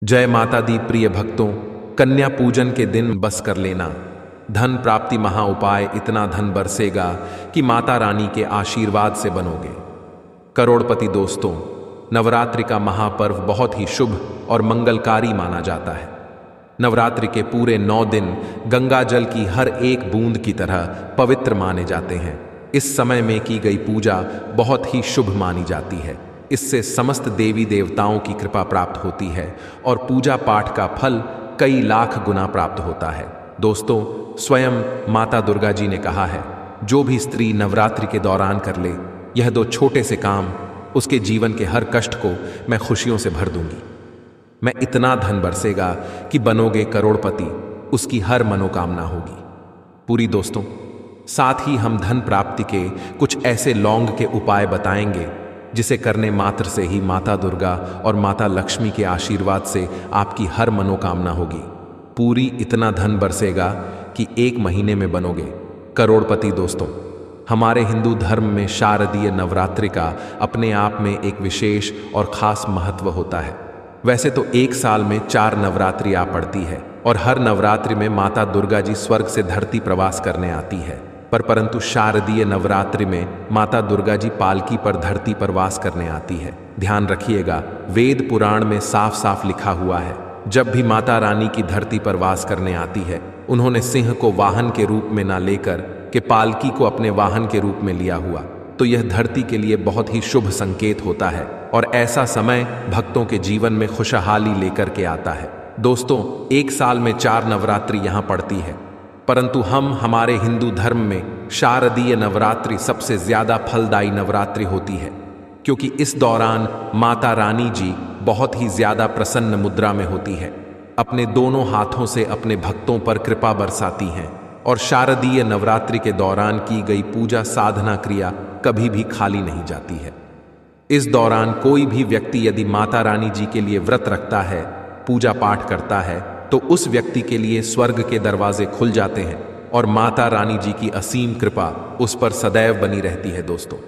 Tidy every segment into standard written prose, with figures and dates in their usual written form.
जय माता दी प्रिय भक्तों, कन्या पूजन के दिन बस कर लेना। धन प्राप्ति महा उपाय, इतना धन बरसेगा कि माता रानी के आशीर्वाद से बनोगे करोड़पति। दोस्तों, नवरात्रि का महापर्व बहुत ही शुभ और मंगलकारी माना जाता है। नवरात्रि के पूरे 9 दिन गंगा जल की हर एक बूंद की तरह पवित्र माने जाते हैं। इस समय में की गई पूजा बहुत ही शुभ मानी जाती है। इससे समस्त देवी देवताओं की कृपा प्राप्त होती है और पूजा पाठ का फल कई लाख गुना प्राप्त होता है। दोस्तों, स्वयं माता दुर्गा जी ने कहा है, जो भी स्त्री नवरात्रि के दौरान कर ले यह 2 छोटे से काम, उसके जीवन के हर कष्ट को मैं खुशियों से भर दूंगी। मैं इतना धन बरसेगा कि बनोगे करोड़पति, उसकी हर मनोकामना होगी पूरी। दोस्तों, साथ ही हम धन प्राप्ति के कुछ ऐसे लौंग के उपाय बताएंगे जिसे करने मात्र से ही माता दुर्गा और माता लक्ष्मी के आशीर्वाद से आपकी हर मनोकामना होगी पूरी। इतना धन बरसेगा कि 1 महीने में बनोगे करोड़पति। दोस्तों, हमारे हिंदू धर्म में शारदीय नवरात्रि का अपने आप में एक विशेष और खास महत्व होता है। वैसे तो 1 साल में 4 नवरात्रि आ पड़ती है और हर नवरात्रि में माता दुर्गा जी स्वर्ग से धरती प्रवास करने आती है, परंतु शारदीय नवरात्रि में माता दुर्गा जी पालकी पर धरती पर वास करने आती है। ध्यान रखिएगा, वेद पुराण में साफ साफ लिखा हुआ है, जब भी माता रानी की धरती पर वास करने आती है, उन्होंने सिंह को वाहन के रूप में ना लेकर के पालकी को अपने वाहन के रूप में लिया हुआ, तो यह धरती के लिए बहुत ही शुभ संकेत होता है और ऐसा समय भक्तों के जीवन में खुशहाली लेकर के आता है। दोस्तों, 1 साल में 4 नवरात्रि यहाँ पड़ती है, परंतु हम हमारे हिंदू धर्म में शारदीय नवरात्रि सबसे ज्यादा फलदायी नवरात्रि होती है, क्योंकि इस दौरान माता रानी जी बहुत ही ज्यादा प्रसन्न मुद्रा में होती है, अपने दोनों हाथों से अपने भक्तों पर कृपा बरसाती हैं और शारदीय नवरात्रि के दौरान की गई पूजा साधना क्रिया कभी भी खाली नहीं जाती है। इस दौरान कोई भी व्यक्ति यदि माता रानी जी के लिए व्रत रखता है, पूजा पाठ करता है, तो उस व्यक्ति के लिए स्वर्ग के दरवाजे खुल जाते हैं और माता रानी जी की असीम कृपा उस पर सदैव बनी रहती है। दोस्तों,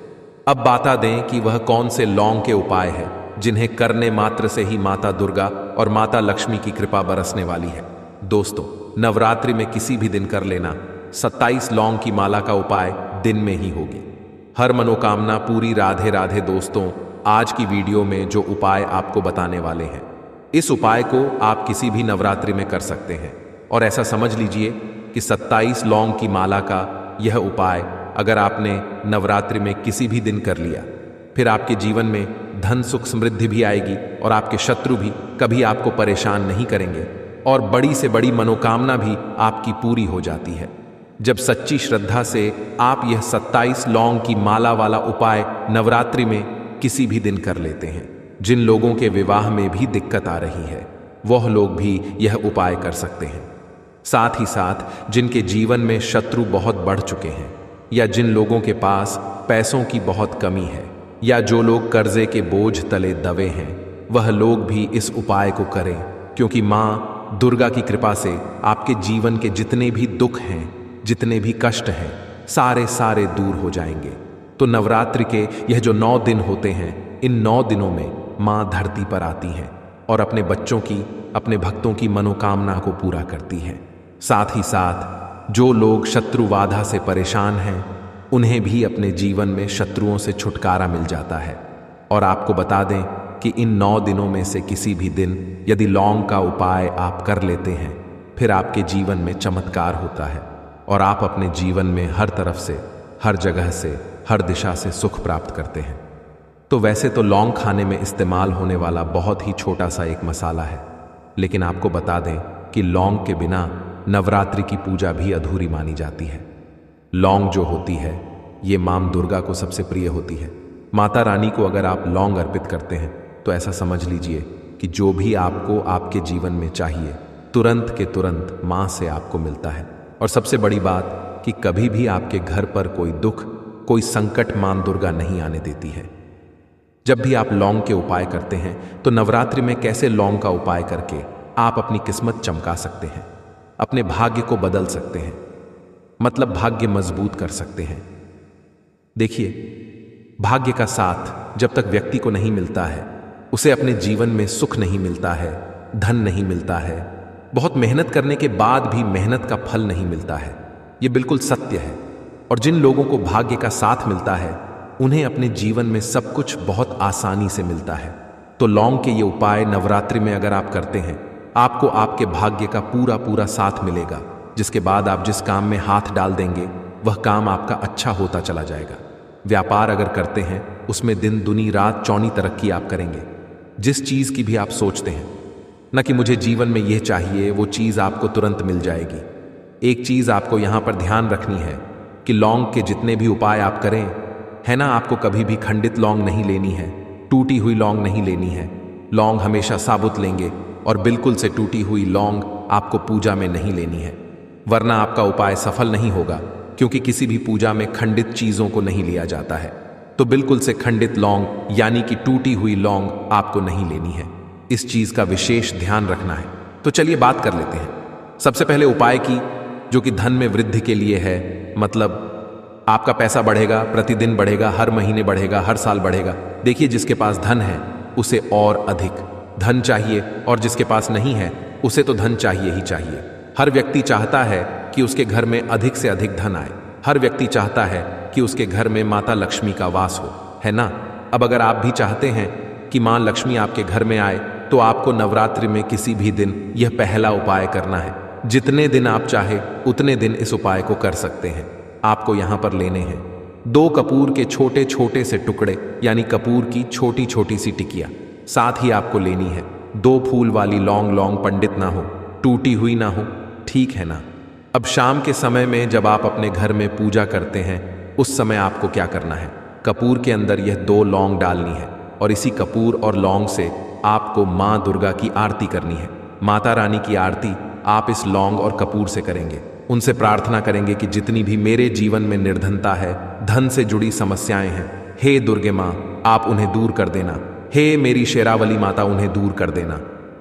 अब बता दें कि वह कौन से लौंग के उपाय हैं जिन्हें करने मात्र से ही माता दुर्गा और माता लक्ष्मी की कृपा बरसने वाली है। दोस्तों, नवरात्रि में किसी भी दिन कर लेना। 27 लौंग की माला का उपाय दिन में ही होगी, हर मनोकामना पूरी। राधे राधे। दोस्तों, आज की वीडियो में जो उपाय आपको बताने वाले हैं, इस उपाय को आप किसी भी नवरात्रि में कर सकते हैं और ऐसा समझ लीजिए कि 27 लौंग की माला का यह उपाय अगर आपने नवरात्रि में किसी भी दिन कर लिया, फिर आपके जीवन में धन सुख समृद्धि भी आएगी और आपके शत्रु भी कभी आपको परेशान नहीं करेंगे और बड़ी से बड़ी मनोकामना भी आपकी पूरी हो जाती है जब सच्ची श्रद्धा से आप यह 27 लौंग की माला वाला उपाय नवरात्रि में किसी भी दिन कर लेते हैं। जिन लोगों के विवाह में भी दिक्कत आ रही है, वह लोग भी यह उपाय कर सकते हैं। साथ ही साथ जिनके जीवन में शत्रु बहुत बढ़ चुके हैं, या जिन लोगों के पास पैसों की बहुत कमी है, या जो लोग कर्जे के बोझ तले दबे हैं, वह लोग भी इस उपाय को करें, क्योंकि माँ दुर्गा की कृपा से आपके जीवन के जितने भी दुख हैं, जितने भी कष्ट हैं, सारे दूर हो जाएंगे। तो नवरात्रि के यह जो 9 दिन होते हैं, इन 9 दिनों में माँ धरती पर आती हैं और अपने बच्चों की, अपने भक्तों की मनोकामना को पूरा करती हैं। साथ ही साथ जो लोग शत्रु बाधा से परेशान हैं, उन्हें भी अपने जीवन में शत्रुओं से छुटकारा मिल जाता है। और आपको बता दें कि इन 9 दिनों में से किसी भी दिन यदि लौंग का उपाय आप कर लेते हैं, फिर आपके जीवन में चमत्कार होता है और आप अपने जीवन में हर तरफ से, हर जगह से, हर दिशा से सुख प्राप्त करते हैं। तो वैसे तो लौंग खाने में इस्तेमाल होने वाला बहुत ही छोटा सा एक मसाला है, लेकिन आपको बता दें कि लौंग के बिना नवरात्रि की पूजा भी अधूरी मानी जाती है। लौंग जो होती है, ये मां दुर्गा को सबसे प्रिय होती है। माता रानी को अगर आप लौंग अर्पित करते हैं, तो ऐसा समझ लीजिए कि जो भी आपको आपके जीवन में चाहिए, तुरंत के तुरंत मां से आपको मिलता है। और सबसे बड़ी बात कि कभी भी आपके घर पर कोई दुख, कोई संकट मां दुर्गा नहीं आने देती है। जब भी आप लौंग के उपाय करते हैं, तो नवरात्रि में कैसे लौंग का उपाय करके आप अपनी किस्मत चमका सकते हैं, अपने भाग्य को बदल सकते हैं, मतलब भाग्य मजबूत कर सकते हैं। देखिए, भाग्य का साथ जब तक व्यक्ति को नहीं मिलता है, उसे अपने जीवन में सुख नहीं मिलता है, धन नहीं मिलता है, बहुत मेहनत करने के बाद भी मेहनत का फल नहीं मिलता है। ये बिल्कुल सत्य है। और जिन लोगों को भाग्य का साथ मिलता है उन्हें अपने जीवन में सब कुछ बहुत आसानी से मिलता है। तो लौंग के ये उपाय नवरात्रि में अगर आप करते हैं, आपको आपके भाग्य का पूरा पूरा साथ मिलेगा, जिसके बाद आप जिस काम में हाथ डाल देंगे वह काम आपका अच्छा होता चला जाएगा। व्यापार अगर करते हैं उसमें दिन दुनी रात चौनी तरक्की आप करेंगे। जिस चीज़ की भी आप सोचते हैं न कि मुझे जीवन में यह चाहिए, वो चीज़ आपको तुरंत मिल जाएगी। एक चीज़ आपको यहाँ पर ध्यान रखनी है कि लौंग के जितने भी उपाय आप करें, है ना, आपको कभी भी खंडित लौंग नहीं लेनी है, टूटी हुई लौंग नहीं लेनी है। लौंग हमेशा साबुत लेंगे और बिल्कुल से टूटी हुई लौंग आपको पूजा में नहीं लेनी है, वरना आपका उपाय सफल नहीं होगा, क्योंकि किसी भी पूजा में खंडित चीज़ों को नहीं लिया जाता है। तो बिल्कुल से खंडित लौंग यानी कि टूटी हुई लौंग आपको नहीं लेनी है। इस चीज़ का विशेष ध्यान रखना है। तो चलिए बात कर लेते हैं सबसे पहले उपाय की, जो कि धन में वृद्धि के लिए है। मतलब आपका पैसा बढ़ेगा, प्रतिदिन बढ़ेगा, हर महीने बढ़ेगा, हर साल बढ़ेगा। देखिए, जिसके पास धन है उसे और अधिक धन चाहिए, और जिसके पास नहीं है उसे तो धन चाहिए ही चाहिए। हर व्यक्ति चाहता है कि उसके घर में अधिक से अधिक धन आए। हर व्यक्ति चाहता है कि उसके घर में माता लक्ष्मी का वास हो, है ना। अब अगर आप भी चाहते हैं कि मां लक्ष्मी आपके घर में आए, तो आपको नवरात्रि में किसी भी दिन यह पहला उपाय करना है। जितने दिन आप चाहे उतने दिन इस उपाय को कर सकते हैं। आपको यहां पर लेने हैं 2 कपूर के छोटे छोटे से टुकड़े, यानी कपूर की छोटी छोटी सी टिकिया। साथ ही आपको लेनी है 2 फूल वाली लौंग। लौंग पंडित ना हो, टूटी हुई ना हो, ठीक है ना। अब शाम के समय में जब आप अपने घर में पूजा करते हैं, उस समय आपको क्या करना है, कपूर के अंदर यह 2 लौंग डालनी है, और इसी कपूर और लौंग से आपको माँ दुर्गा की आरती करनी है। माता रानी की आरती आप इस लौंग और कपूर से करेंगे। उनसे प्रार्थना करेंगे कि जितनी भी मेरे जीवन में निर्धनता है, धन से जुड़ी समस्याएं हैं, हे दुर्गे माँ आप उन्हें दूर कर देना। हे मेरी शेरावली माता उन्हें दूर कर देना।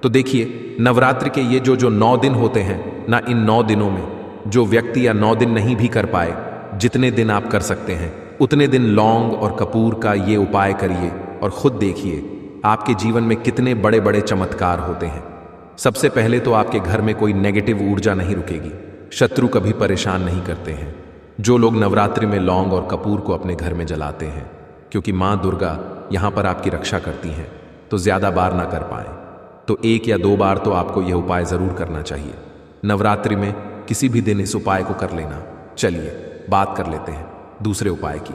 तो देखिए, नवरात्रि के ये जो 9 दिन होते हैं ना, इन 9 दिनों में जो व्यक्ति या 9 दिन नहीं भी कर पाए, जितने दिन आप कर सकते हैं उतने दिन लौंग और कपूर का ये उपाय करिए, और खुद देखिए आपके जीवन में कितने बड़े बड़े चमत्कार होते हैं। सबसे पहले तो आपके घर में कोई नेगेटिव ऊर्जा नहीं रुकेगी, शत्रु कभी परेशान नहीं करते हैं। जो लोग नवरात्रि में लौंग और कपूर को अपने घर में जलाते हैं, क्योंकि माँ दुर्गा यहाँ पर आपकी रक्षा करती हैं, तो ज़्यादा बार ना कर पाएं, तो 1 या 2 बार तो आपको यह उपाय ज़रूर करना चाहिए। नवरात्रि में किसी भी दिन इस उपाय को कर लेना। चलिए बात कर लेते हैं दूसरे उपाय की।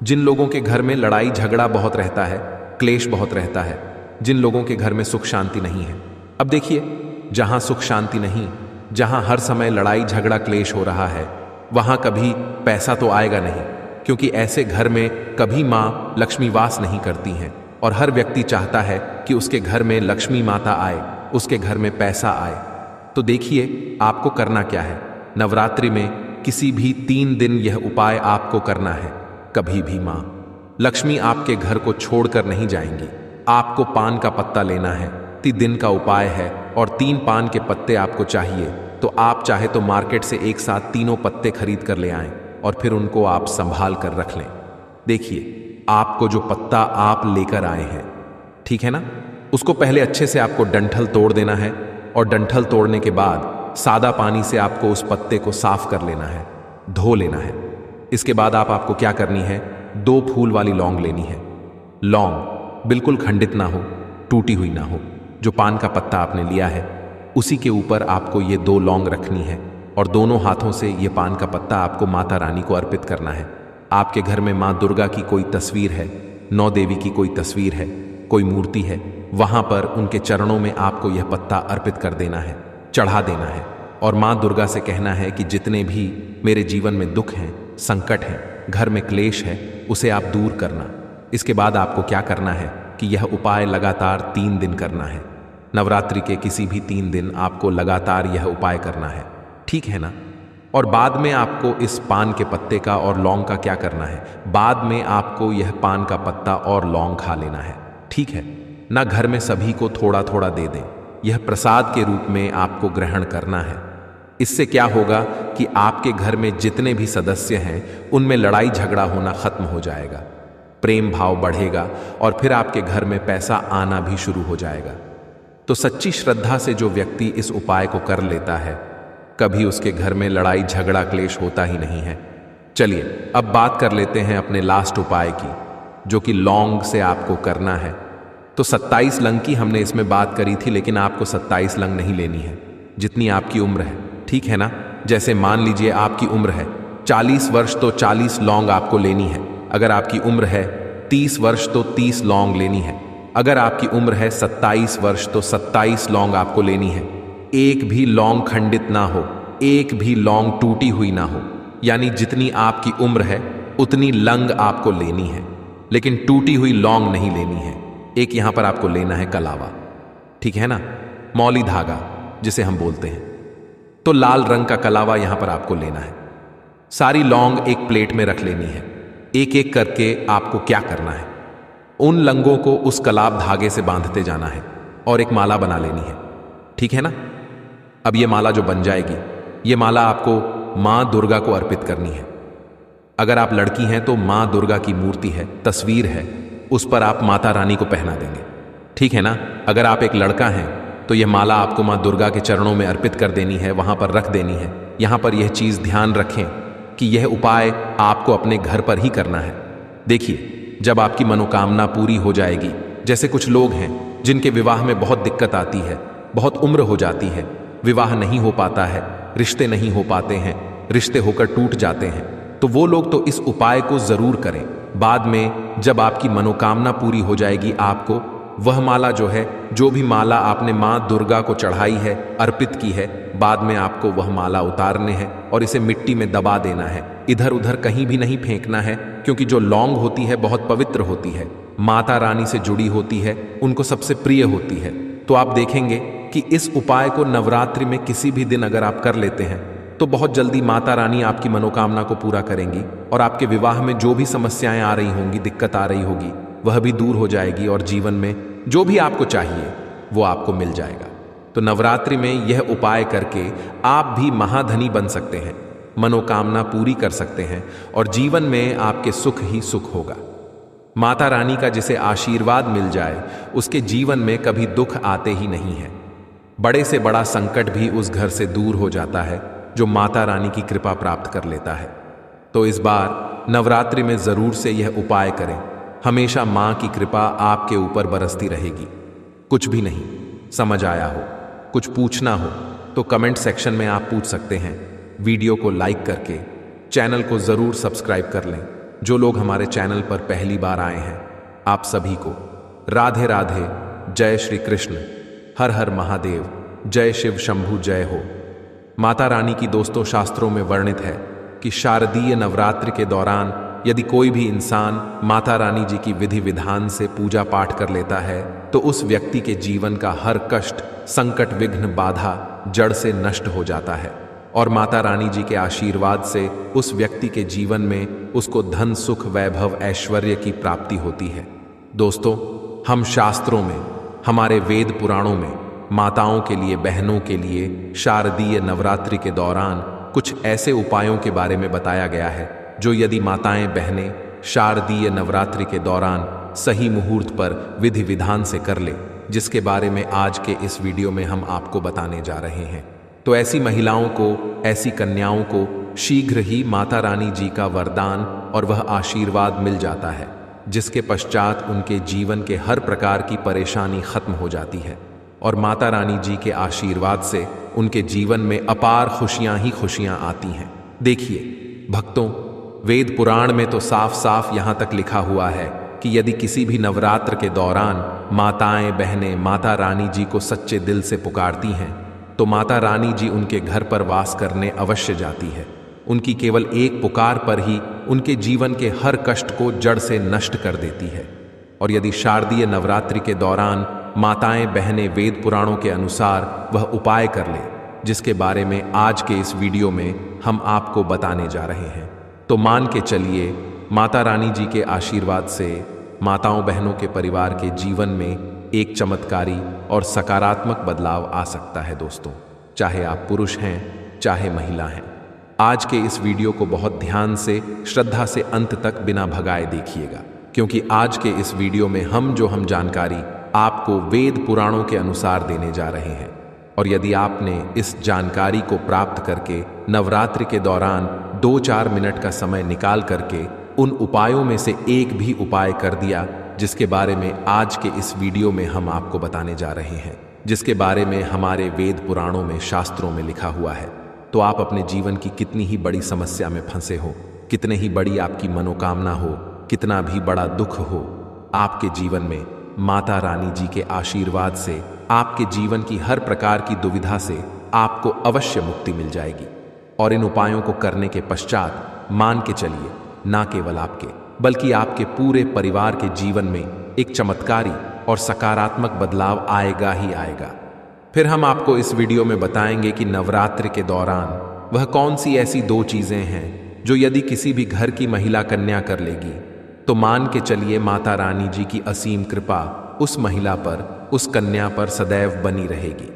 जिन लोगों के घर में लड़ाई झगड़ा बहुत रहता है, क्लेश बहुत रहता है, जिन लोगों के घर में सुख शांति नहीं है। अब देखिए, जहां सुख शांति नहीं, जहां हर समय लड़ाई झगड़ा क्लेश हो रहा है, वहां कभी पैसा तो आएगा नहीं, क्योंकि ऐसे घर में कभी माँ लक्ष्मी वास नहीं करती हैं। और हर व्यक्ति चाहता है कि उसके घर में लक्ष्मी माता आए, उसके घर में पैसा आए। तो देखिए आपको करना क्या है। नवरात्रि में किसी भी 3 दिन यह उपाय आपको करना है। कभी भी माँ लक्ष्मी आपके घर को छोड़कर नहीं जाएंगी। आपको पान का पत्ता लेना है, 3 दिन का उपाय है, और 3 पान के पत्ते आपको चाहिए। तो आप चाहे तो मार्केट से एक साथ तीनों पत्ते खरीद कर ले आएं, और फिर उनको आप संभाल कर रख लें। देखिए, आपको जो पत्ता आप लेकर आए हैं, ठीक है ना, उसको पहले अच्छे से आपको डंठल तोड़ देना है, और डंठल तोड़ने के बाद सादा पानी से आपको उस पत्ते को साफ कर लेना है, धो लेना है। इसके बाद आपको क्या करनी है, 2 फूल वाली लौंग लेनी है। लौंग बिल्कुल खंडित ना हो, टूटी हुई ना हो। जो पान का पत्ता आपने लिया है उसी के ऊपर आपको ये 2 लौंग रखनी है, और दोनों हाथों से ये पान का पत्ता आपको माता रानी को अर्पित करना है। आपके घर में माँ दुर्गा की कोई तस्वीर है, 9 देवी की कोई तस्वीर है, कोई मूर्ति है, वहां पर उनके चरणों में आपको यह पत्ता अर्पित कर देना है, चढ़ा देना है, और माँ दुर्गा से कहना है कि जितने भी मेरे जीवन में दुख हैं, संकट हैं, घर में क्लेश है, उसे आप दूर करना। इसके बाद आपको क्या करना है कि यह उपाय लगातार 3 दिन करना है। नवरात्रि के किसी भी 3 दिन आपको लगातार यह उपाय करना है, ठीक है ना। और बाद में आपको इस पान के पत्ते का और लौंग का क्या करना है, बाद में आपको यह पान का पत्ता और लौंग खा लेना है, ठीक है ना। घर में सभी को थोड़ा थोड़ा दे दें, यह प्रसाद के रूप में आपको ग्रहण करना है। इससे क्या होगा कि आपके घर में जितने भी सदस्य हैं उनमें लड़ाई झगड़ा होना खत्म हो जाएगा, प्रेम भाव बढ़ेगा, और फिर आपके घर में पैसा आना भी शुरू हो जाएगा। तो सच्ची श्रद्धा से जो व्यक्ति इस उपाय को कर लेता है, कभी उसके घर में लड़ाई झगड़ा क्लेश होता ही नहीं है। चलिए अब बात कर लेते हैं अपने लास्ट उपाय की, जो कि लौंग से आपको करना है। तो 27 लंग की हमने इसमें बात करी थी, लेकिन आपको 27 लंग नहीं लेनी है, जितनी आपकी उम्र है, ठीक है ना। जैसे मान लीजिए आपकी उम्र है 40 वर्ष तो 40 लौंग आपको लेनी है। अगर आपकी उम्र है 30 वर्ष तो 30 लौंग लेनी है। अगर आपकी उम्र है 27 वर्ष तो 27 लौंग आपको लेनी है। एक भी लौंग खंडित ना हो, एक भी लौंग टूटी हुई ना हो, यानी जितनी आपकी उम्र है उतनी लंग आपको लेनी है, लेकिन टूटी हुई लौंग नहीं लेनी है। एक यहां पर आपको लेना है कलावा, ठीक है ना, मौली धागा जिसे हम बोलते हैं। तो लाल रंग का कलावा यहां पर आपको लेना है। सारी लौंग एक प्लेट में रख लेनी है। एक एक करके आपको क्या करना है, उन लंगों को उस कलाव धागे से बांधते जाना है और एक माला बना लेनी है, ठीक है ना। अब ये माला जो बन जाएगी, ये माला आपको मां दुर्गा को अर्पित करनी है। अगर आप लड़की हैं तो मां दुर्गा की मूर्ति है, तस्वीर है, उस पर आप माता रानी को पहना देंगे, ठीक है ना। अगर आप एक लड़का हैं तो यह माला आपको मां दुर्गा के चरणों में अर्पित कर देनी है, वहां पर रख देनी है। यहां पर यह चीज ध्यान रखें कि यह उपाय आपको अपने घर पर ही करना है। देखिए, जब आपकी मनोकामना पूरी हो जाएगी, जैसे कुछ लोग हैं जिनके विवाह में बहुत दिक्कत आती है, बहुत उम्र हो जाती है, विवाह नहीं हो पाता है, रिश्ते नहीं हो पाते हैं, रिश्ते होकर टूट जाते हैं, तो वो लोग तो इस उपाय को जरूर करें। बाद में जब आपकी मनोकामना पूरी हो जाएगी, आपको वह माला जो है, जो भी माला आपने मां दुर्गा को चढ़ाई है, अर्पित की है, बाद में आपको वह माला उतारने हैं और इसे मिट्टी में दबा देना है। इधर उधर कहीं भी नहीं फेंकना है, क्योंकि जो लौंग होती है बहुत पवित्र होती है, माता रानी से जुड़ी होती है, उनको सबसे प्रिय होती है। तो आप देखेंगे कि इस उपाय को नवरात्रि में किसी भी दिन अगर आप कर लेते हैं तो बहुत जल्दी माता रानी आपकी मनोकामना को पूरा करेंगी और आपके विवाह में जो भी समस्याएं आ रही होंगी, दिक्कत आ रही होगी, वह भी दूर हो जाएगी और जीवन में जो भी आपको चाहिए वो आपको मिल जाएगा। तो नवरात्रि में यह उपाय करके आप भी महाधनी बन सकते हैं, मनोकामना पूरी कर सकते हैं और जीवन में आपके सुख ही सुख होगा। माता रानी का जिसे आशीर्वाद मिल जाए, उसके जीवन में कभी दुख आते ही नहीं है। बड़े से बड़ा संकट भी उस घर से दूर हो जाता है जो माता रानी की कृपा प्राप्त कर लेता है। तो इस बार नवरात्रि में जरूर से यह उपाय करें। हमेशा मां की कृपा आपके ऊपर बरसती रहेगी। कुछ भी नहीं समझ आया हो, कुछ पूछना हो तो कमेंट सेक्शन में आप पूछ सकते हैं। वीडियो को लाइक करके चैनल को जरूर सब्सक्राइब कर लें। जो लोग हमारे चैनल पर पहली बार आए हैं, आप सभी को राधे राधे, जय श्री कृष्ण, हर हर महादेव, जय शिव शंभु जय हो। माता रानी की दोस्तों शास्त्रों में वर्णित है कि शारदीय नवरात्र के दौरान यदि कोई भी इंसान माता रानी जी की विधि विधान से पूजा पाठ कर लेता है तो उस व्यक्ति के जीवन का हर कष्ट, संकट, विघ्न, बाधा जड़ से नष्ट हो जाता है और माता रानी जी के आशीर्वाद से उस व्यक्ति के जीवन में उसको धन, सुख, वैभव, ऐश्वर्य की प्राप्ति होती है। दोस्तों, हम शास्त्रों में, हमारे वेद पुराणों में माताओं के लिए, बहनों के लिए शारदीय नवरात्रि के दौरान कुछ ऐसे उपायों के बारे में बताया गया है जो यदि माताएं बहनें शारदीय नवरात्रि के दौरान सही मुहूर्त पर विधि विधान से कर ले, जिसके बारे में आज के इस वीडियो में हम आपको बताने जा रहे हैं। तो ऐसी महिलाओं को, ऐसी कन्याओं को शीघ्र ही माता रानी जी का वरदान और वह आशीर्वाद मिल जाता है, जिसके पश्चात उनके जीवन के हर प्रकार की परेशानी खत्म हो जाती है और माता रानी जी के आशीर्वाद से उनके जीवन में अपार खुशियां ही खुशियां आती हैं। देखिए भक्तों, वेद पुराण में तो साफ साफ यहां तक लिखा हुआ है कि यदि किसी भी नवरात्र के दौरान माताएं बहनें माता रानी जी को सच्चे दिल से पुकारती हैं तो माता रानी जी उनके घर पर वास करने अवश्य जाती है। उनकी केवल एक पुकार पर ही उनके जीवन के हर कष्ट को जड़ से नष्ट कर देती है। और यदि शारदीय नवरात्रि के दौरान माताएं बहनें वेद पुराणों के अनुसार वह उपाय कर ले, जिसके बारे में आज के इस वीडियो में हम आपको बताने जा रहे हैं, तो मान के चलिए माता रानी जी के आशीर्वाद से माताओं बहनों के परिवार के जीवन में एक चमत्कारी और सकारात्मक बदलाव आ सकता है। दोस्तों, चाहे आप पुरुष हैं चाहे महिला हैं, आज के इस वीडियो को बहुत ध्यान से, श्रद्धा से अंत तक बिना भगाए देखिएगा, क्योंकि आज के इस वीडियो में हम जानकारी आपको वेद पुराणों के अनुसार देने जा रहे हैं। और यदि आपने इस जानकारी को प्राप्त करके नवरात्रि के दौरान 2-4 मिनट का समय निकाल करके उन उपायों में से एक भी उपाय कर दिया, जिसके बारे में आज के इस वीडियो में हम आपको बताने जा रहे हैं, जिसके बारे में हमारे वेद पुराणों में, शास्त्रों में लिखा हुआ है, तो आप अपने जीवन की कितनी ही बड़ी समस्या में फंसे हो, कितने ही बड़ी आपकी मनोकामना हो, कितना भी बड़ा दुख हो, आपके जीवन में माता रानी जी के आशीर्वाद से आपके जीवन की हर प्रकार की दुविधा से आपको अवश्य मुक्ति मिल जाएगी। और इन उपायों को करने के पश्चात मान के चलिए, ना केवल आपके बल्कि आपके पूरे परिवार के जीवन में एक चमत्कारी और सकारात्मक बदलाव आएगा ही आएगा। फिर हम आपको इस वीडियो में बताएंगे कि नवरात्रि के दौरान वह कौन सी ऐसी 2 चीजें हैं जो यदि किसी भी घर की महिला कन्या कर लेगी तो मान के चलिए माता रानी जी की असीम कृपा उस महिला पर, उस कन्या पर सदैव बनी रहेगी।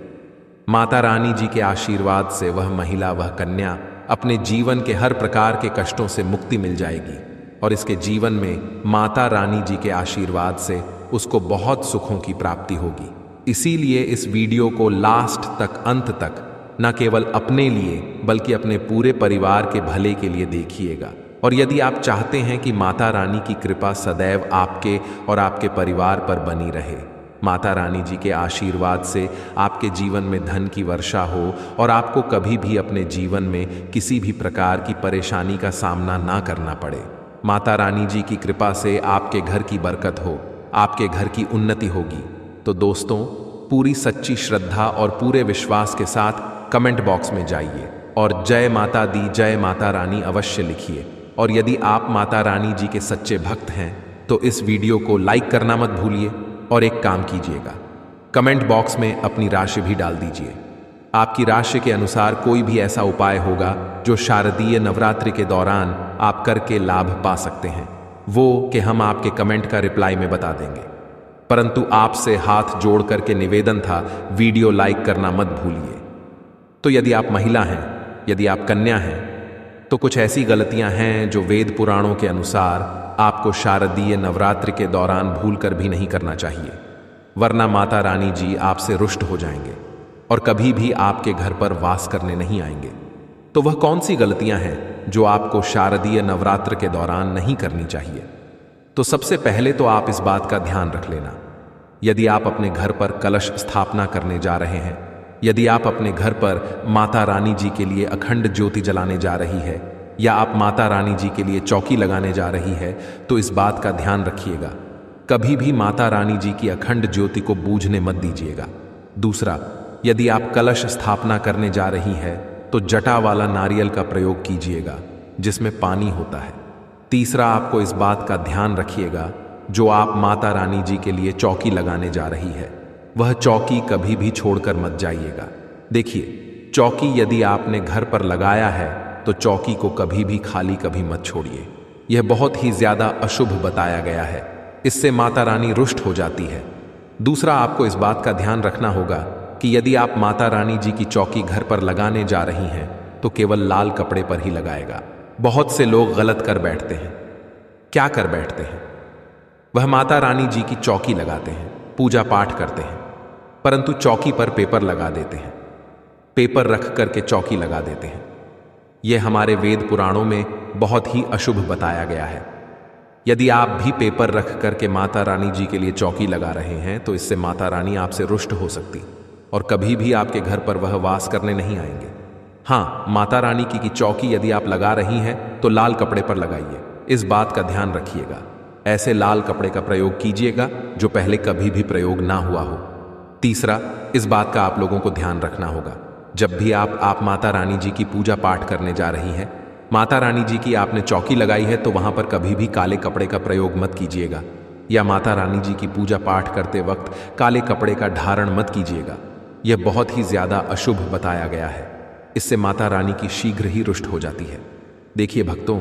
माता रानी जी के आशीर्वाद से वह महिला, वह कन्या अपने जीवन के हर प्रकार के कष्टों से मुक्ति मिल जाएगी और इसके जीवन में माता रानी जी के आशीर्वाद से उसको बहुत सुखों की प्राप्ति होगी। इसीलिए इस वीडियो को लास्ट तक, अंत तक न केवल अपने लिए बल्कि अपने पूरे परिवार के भले के लिए देखिएगा। और यदि आप चाहते हैं कि माता रानी की कृपा सदैव आपके और आपके परिवार पर बनी रहे, माता रानी जी के आशीर्वाद से आपके जीवन में धन की वर्षा हो और आपको कभी भी अपने जीवन में किसी भी प्रकार की परेशानी का सामना ना करना पड़े, माता रानी जी की कृपा से आपके घर की बरकत हो, आपके घर की उन्नति होगी, तो दोस्तों पूरी सच्ची श्रद्धा और पूरे विश्वास के साथ कमेंट बॉक्स में जाइए और जय माता दी, जय माता रानी अवश्य लिखिए। और यदि आप माता रानी जी के सच्चे भक्त हैं तो इस वीडियो को लाइक करना मत भूलिए और एक काम कीजिएगा, कमेंट बॉक्स में अपनी राशि भी डाल दीजिए। आपकी राशि के अनुसार कोई भी ऐसा उपाय होगा जो शारदीय नवरात्रि के दौरान आप करके लाभ पा सकते हैं, वो कि हम आपके कमेंट का रिप्लाई में बता देंगे। परंतु आपसे हाथ जोड़ करके निवेदन था, वीडियो लाइक करना मत भूलिए। तो यदि आप महिला हैं, यदि आप कन्या हैं, तो कुछ ऐसी गलतियां हैं जो वेद पुराणों के अनुसार आपको शारदीय नवरात्रि के दौरान भूलकर भी नहीं करना चाहिए, वरना माता रानी जी आपसे रुष्ट हो जाएंगे और कभी भी आपके घर पर वास करने नहीं आएंगे। तो वह कौन सी गलतियां हैं जो आपको शारदीय नवरात्र के दौरान नहीं करनी चाहिए? तो सबसे पहले तो आप इस बात का ध्यान रख लेना, यदि आप अपने घर पर कलश स्थापना करने जा रहे हैं, यदि आप अपने घर पर माता रानी जी के लिए अखंड ज्योति जलाने जा रही है या आप माता रानी जी के लिए चौकी लगाने जा रही है, तो इस बात का ध्यान रखिएगा, कभी भी माता रानी जी की अखंड ज्योति को बूझने मत दीजिएगा। दूसरा, यदि आप कलश स्थापना करने जा रही है तो जटा वाला नारियल का प्रयोग कीजिएगा जिसमें पानी होता है। तीसरा, आपको इस बात का ध्यान रखिएगा, जो आप माता रानी जी के लिए चौकी लगाने जा रही है वह चौकी कभी भी छोड़कर मत जाइएगा। देखिए, चौकी यदि आपने घर पर लगाया है तो चौकी को कभी भी खाली कभी मत छोड़िए, यह बहुत ही ज्यादा अशुभ बताया गया है, इससे माता रानी रुष्ट हो जाती है। दूसरा, आपको इस बात का ध्यान रखना होगा कि यदि आप माता रानी जी की चौकी घर पर लगाने जा रही हैं तो केवल लाल कपड़े पर ही लगाएगा। बहुत से लोग गलत कर बैठते हैं। क्या कर बैठते हैं? वह माता रानी जी की चौकी लगाते हैं, पूजा पाठ करते हैं, परंतु चौकी पर पेपर लगा देते हैं, पेपर रख करके चौकी लगा देते हैं। यह हमारे वेद पुराणों में बहुत ही अशुभ बताया गया है। यदि आप भी पेपर रख करके माता रानी जी के लिए चौकी लगा रहे हैं तो इससे माता रानी आपसे रुष्ट हो सकती और कभी भी आपके घर पर वह वास करने नहीं आएंगे। हाँ, माता रानी की चौकी यदि आप लगा रही हैं तो लाल कपड़े पर लगाइए, इस बात का ध्यान रखिएगा। ऐसे लाल कपड़े का प्रयोग कीजिएगा जो पहले कभी भी प्रयोग ना हुआ हो। तीसरा, इस बात का आप लोगों को ध्यान रखना होगा, जब भी आप माता रानी जी की पूजा पाठ करने जा रही हैं, माता रानी जी की आपने चौकी लगाई है तो वहां पर कभी भी काले कपड़े का प्रयोग मत कीजिएगा, या माता रानी जी की पूजा पाठ करते वक्त काले कपड़े का धारण मत कीजिएगा। यह बहुत ही ज्यादा अशुभ बताया गया है, इससे माता रानी की शीघ्र ही रुष्ट हो जाती है। देखिए भक्तों,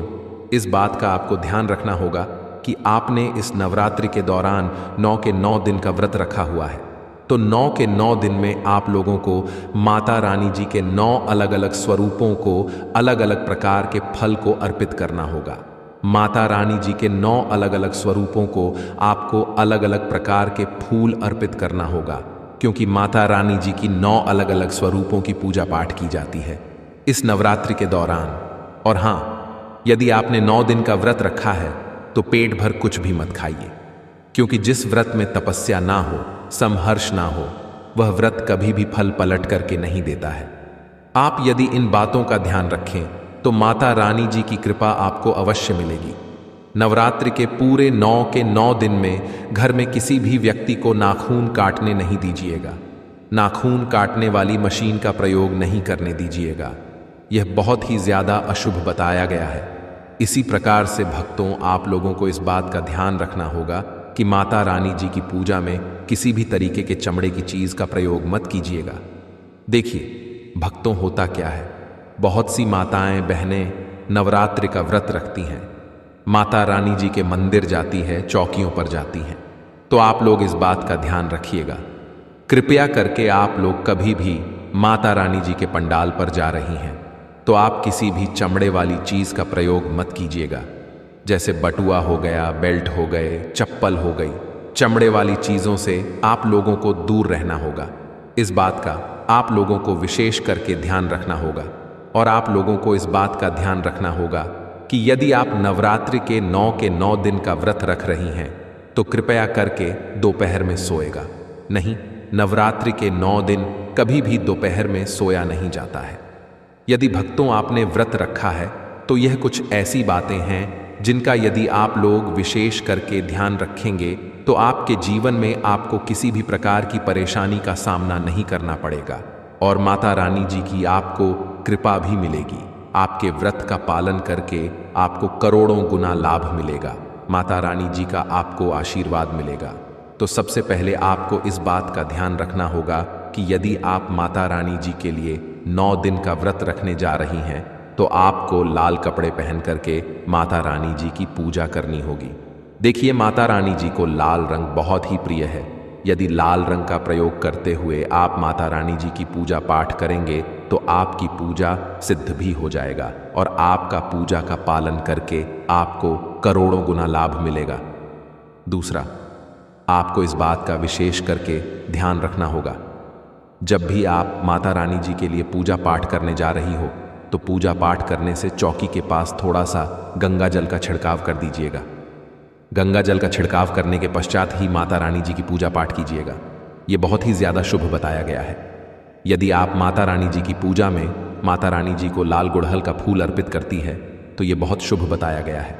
इस बात का आपको ध्यान रखना होगा कि आपने इस नवरात्रि के दौरान 9 के 9 दिन का व्रत रखा हुआ है, तो 9 के 9 दिन में आप लोगों को माता रानी जी के 9 अलग अलग स्वरूपों को, अलग अलग प्रकार के फल को अर्पित करना होगा। माता रानी जी के 9 अलग अलग स्वरूपों को आपको अलग अलग प्रकार के फूल अर्पित करना होगा, क्योंकि माता रानी जी की 9 अलग अलग स्वरूपों की पूजा पाठ की जाती है इस नवरात्रि के दौरान। और हाँ, यदि आपने 9 दिन का व्रत रखा है तो पेट भर कुछ भी मत खाइए, क्योंकि जिस व्रत में तपस्या ना हो, समहर्ष ना हो, वह व्रत कभी भी फल पलट करके नहीं देता है। आप यदि इन बातों का ध्यान रखें तो माता रानी जी की कृपा आपको अवश्य मिलेगी। नवरात्रि के पूरे 9 के 9 दिन में घर में किसी भी व्यक्ति को नाखून काटने नहीं दीजिएगा। नाखून काटने वाली मशीन का प्रयोग नहीं करने दीजिएगा। यह बहुत ही ज्यादा अशुभ बताया गया है। इसी प्रकार से भक्तों, आप लोगों को इस बात का ध्यान रखना होगा कि माता रानी जी की पूजा में किसी भी तरीके के चमड़े की चीज का प्रयोग मत कीजिएगा। देखिए भक्तों, होता क्या है, बहुत सी माताएं बहनें नवरात्रि का व्रत रखती हैं, माता रानी जी के मंदिर जाती है, चौकियों पर जाती हैं। तो आप लोग इस बात का ध्यान रखिएगा। कृपया करके आप लोग कभी भी माता रानी जी के पंडाल पर जा रही हैं तो आप किसी भी चमड़े वाली चीज का प्रयोग मत कीजिएगा। जैसे बटुआ हो गया, बेल्ट हो गए, चप्पल हो गई, चमड़े वाली चीजों से आप लोगों को दूर रहना होगा। इस बात का आप लोगों को विशेष करके ध्यान रखना होगा। और आप लोगों को इस बात का ध्यान रखना होगा कि यदि आप नवरात्रि के 9 दिन का व्रत रख रही हैं तो कृपया करके दोपहर में सोएगा नहीं। नवरात्रि के 9 दिन कभी भी दोपहर में सोया नहीं जाता है। यदि भक्तों आपने व्रत रखा है तो यह कुछ ऐसी बातें हैं जिनका यदि आप लोग विशेष करके ध्यान रखेंगे तो आपके जीवन में आपको किसी भी प्रकार की परेशानी का सामना नहीं करना पड़ेगा और माता रानी जी की आपको कृपा भी मिलेगी। आपके व्रत का पालन करके आपको करोड़ों गुना लाभ मिलेगा। माता रानी जी का आपको आशीर्वाद मिलेगा। तो सबसे पहले आपको इस बात का ध्यान रखना होगा कि यदि आप माता रानी जी के लिए 9 दिन का व्रत रखने जा रही हैं तो आपको लाल कपड़े पहन करके माता रानी जी की पूजा करनी होगी। देखिए, माता रानी जी को लाल रंग बहुत ही प्रिय है। यदि लाल रंग का प्रयोग करते हुए आप माता रानी जी की पूजा पाठ करेंगे तो आपकी पूजा सिद्ध भी हो जाएगा और आपका पूजा का पालन करके आपको करोड़ों गुना लाभ मिलेगा। दूसरा, आपको इस बात का विशेष करके ध्यान रखना होगा, जब भी आप माता रानी जी के लिए पूजा पाठ करने जा रही हो तो पूजा पाठ करने से चौकी के पास थोड़ा सा गंगा जल का छिड़काव कर दीजिएगा। गंगा जल का छिड़काव करने के पश्चात ही माता रानी जी की पूजा पाठ कीजिएगा। ये बहुत ही ज्यादा शुभ बताया गया है। यदि आप माता रानी जी की पूजा में माता रानी जी को लाल गुड़हल का फूल अर्पित करती है तो ये बहुत शुभ बताया गया है।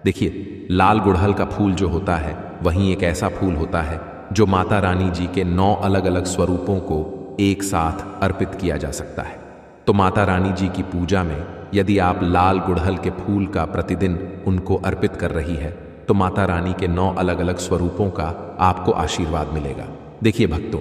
देखिए, लाल गुड़हल का फूल जो होता है वही एक ऐसा फूल होता है जो माता रानी जी के 9 अलग अलग स्वरूपों को एक साथ अर्पित किया जा सकता है। तो माता रानी जी की पूजा में यदि आप लाल गुड़हल के फूल का प्रतिदिन उनको अर्पित कर रही है तो माता रानी के 9 अलग अलग स्वरूपों का आपको आशीर्वाद मिलेगा। देखिए भक्तों,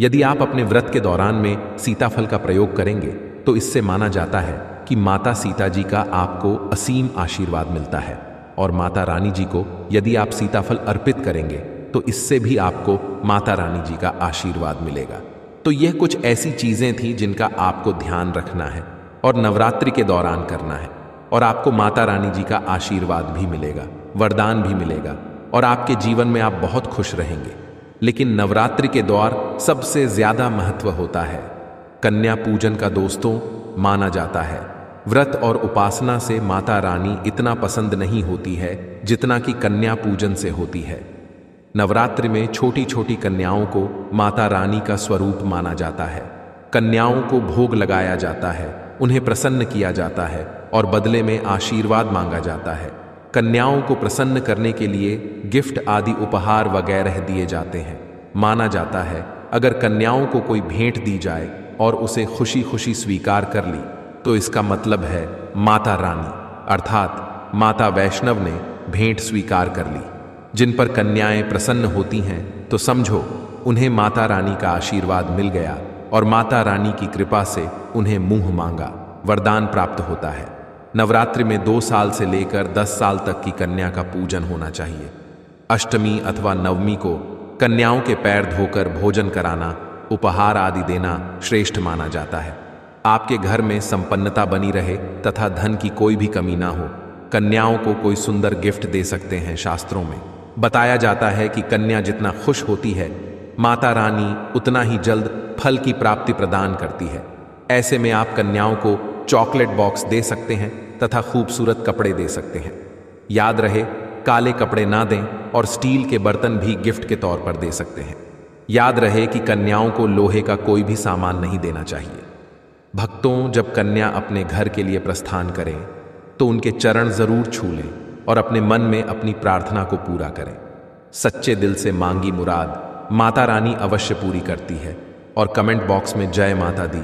यदि आप अपने व्रत के दौरान में सीताफल का प्रयोग करेंगे तो इससे माना जाता है कि माता सीता जी का आपको असीम आशीर्वाद मिलता है। और माता रानी जी को यदि आप सीताफल अर्पित करेंगे तो इससे भी आपको माता रानी जी का आशीर्वाद मिलेगा। तो यह कुछ ऐसी चीजें थी जिनका आपको ध्यान रखना है और नवरात्रि के दौरान करना है और आपको माता रानी जी का आशीर्वाद भी मिलेगा, वरदान भी मिलेगा और आपके जीवन में आप बहुत खुश रहेंगे। लेकिन नवरात्रि के दौर सबसे ज्यादा महत्व होता है कन्या पूजन का। दोस्तों, माना जाता है व्रत और उपासना से माता रानी इतना पसंद नहीं होती है जितना कि कन्या पूजन से होती है। नवरात्रि में छोटी छोटी कन्याओं को माता रानी का स्वरूप माना जाता है। कन्याओं को भोग लगाया जाता है, उन्हें प्रसन्न किया जाता है और बदले में आशीर्वाद मांगा जाता है। कन्याओं को प्रसन्न करने के लिए गिफ्ट आदि उपहार वगैरह दिए जाते हैं। माना जाता है अगर कन्याओं को कोई भेंट दी जाए और उसे खुशी खुशी स्वीकार कर ली तो इसका मतलब है माता रानी अर्थात माता वैष्णव ने भेंट स्वीकार कर ली। जिन पर कन्याएं प्रसन्न होती हैं तो समझो उन्हें माता रानी का आशीर्वाद मिल गया और माता रानी की कृपा से उन्हें मुंह मांगा वरदान प्राप्त होता है। नवरात्रि में 2 साल से लेकर 10 साल तक की कन्या का पूजन होना चाहिए। अष्टमी अथवा नवमी को कन्याओं के पैर धोकर भोजन कराना, उपहार आदि देना श्रेष्ठ माना जाता है। आपके घर में संपन्नता बनी रहे तथा धन की कोई भी कमी ना हो, कन्याओं को कोई सुंदर गिफ्ट दे सकते हैं। शास्त्रों में बताया जाता है कि कन्या जितना खुश होती है, माता रानी उतना ही जल्द फल की प्राप्ति प्रदान करती है। ऐसे में आप कन्याओं को चॉकलेट बॉक्स दे सकते हैं तथा खूबसूरत कपड़े दे सकते हैं। याद रहे, काले कपड़े ना दें और स्टील के बर्तन भी गिफ्ट के तौर पर दे सकते हैं। याद रहे कि कन्याओं को लोहे का कोई भी सामान नहीं देना चाहिए। भक्तों, जब कन्या अपने घर के लिए प्रस्थान करें तो उनके चरण जरूर छू लें और अपने मन में अपनी प्रार्थना को पूरा करें। सच्चे दिल से मांगी मुराद माता रानी अवश्य पूरी करती है। और कमेंट बॉक्स में जय माता दी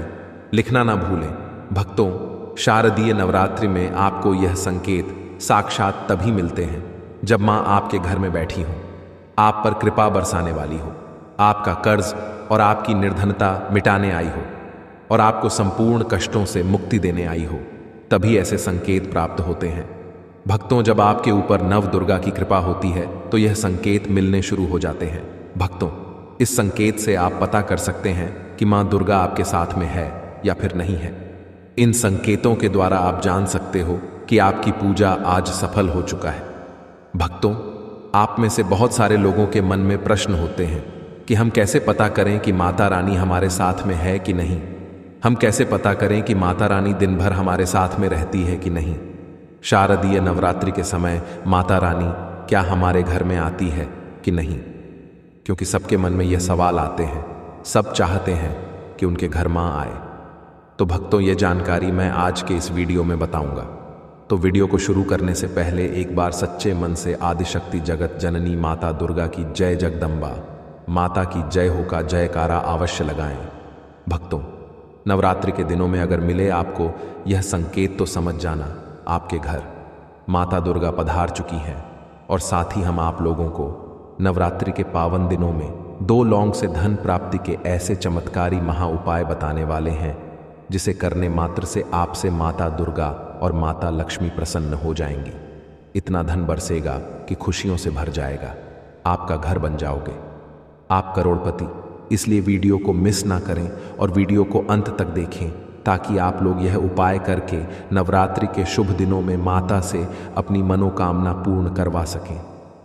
लिखना ना भूलें। भक्तों, शारदीय नवरात्रि में आपको यह संकेत साक्षात तभी मिलते हैं जब मां आपके घर में बैठी हो, आप पर कृपा बरसाने वाली हो, आपका कर्ज और आपकी निर्धनता मिटाने आई हो और आपको संपूर्ण कष्टों से मुक्ति देने आई हो। तभी ऐसे संकेत प्राप्त होते हैं। भक्तों, जब आपके ऊपर नव दुर्गा की कृपा होती है तो यह संकेत मिलने शुरू हो जाते हैं। भक्तों, इस संकेत से आप पता कर सकते हैं कि मां दुर्गा आपके साथ में है या फिर नहीं है। इन संकेतों के द्वारा आप जान सकते हो कि आपकी पूजा आज सफल हो चुका है। भक्तों, आप में से बहुत सारे लोगों के मन में प्रश्न होते हैं कि हम कैसे पता करें कि माता रानी हमारे साथ में है कि नहीं। हम कैसे पता करें कि माता रानी दिन भर हमारे साथ में रहती है कि नहीं। शारदीय नवरात्रि के समय माता रानी क्या हमारे घर में आती है कि नहीं, क्योंकि सबके मन में यह सवाल आते हैं। सब चाहते हैं कि उनके घर मां आए। तो भक्तों, ये जानकारी मैं आज के इस वीडियो में बताऊंगा। तो वीडियो को शुरू करने से पहले एक बार सच्चे मन से आदिशक्ति जगत जननी माता दुर्गा की जय जगदम्बा माता की जय हो का जयकारा अवश्य लगाएं। भक्तों, नवरात्रि के दिनों में अगर मिले आपको यह संकेत तो समझ जाना, आपके घर माता दुर्गा पधार चुकी हैं। और साथ ही हम आप लोगों को नवरात्रि के पावन दिनों में 2 लौंग से धन प्राप्ति के ऐसे चमत्कारी महा उपाय बताने वाले हैं जिसे करने मात्र से आपसे माता दुर्गा और माता लक्ष्मी प्रसन्न हो जाएंगी। इतना धन बरसेगा कि खुशियों से भर जाएगा। आपका घर बन जाओगे, आप करोड़पति। इसलिए वीडियो को मिस ना करें और वीडियो को अंत तक देखें ताकि आप लोग यह उपाय करके नवरात्रि के शुभ दिनों में माता से अपनी मनोकामना पूर्ण करवा सकें।